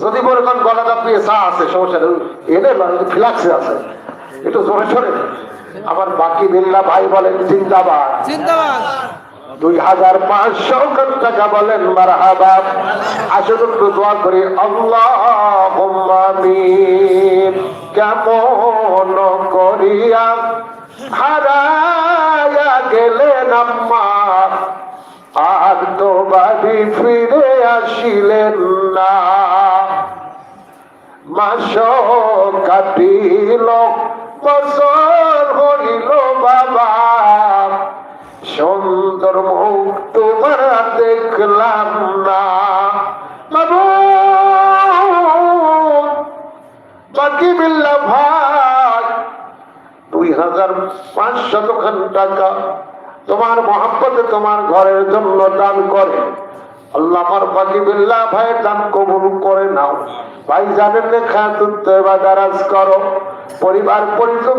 যদি মনে করেন গলাটা পেশা আছে সমস্যা নেই, এনে ফ্লাক্সে আছে, একটু জোরে সরে। আমার বাকি বিল্লাহ ভাই বলেন জিন্দাবাদ জিন্দাবাদ। 2500 টাকা বলেন মারহাবা। আসুন একটু দোয়া করি, আল্লাহুম্মা আমিন। কেমন করিয়া হারায়া গেলেন আম্মা, আর তো বাড়ি ফিরে আসিলেন না। মাস কাটিল, বছর হইল বাবা, সুন্দর মুখ তোমার দেখলাম না। বাকি বিল্লাহ ভাই 2500 টাকা তোমার মহব্বতে তোমার ঘরের জন্য দান করে। আল্লাহ আমার বাকি বিল্লাহ ভাইয়ের দান কবুল করে নাও। ভাই জানেন না খাতুন তয়বা দারাজ করো, পরিবার পরিজন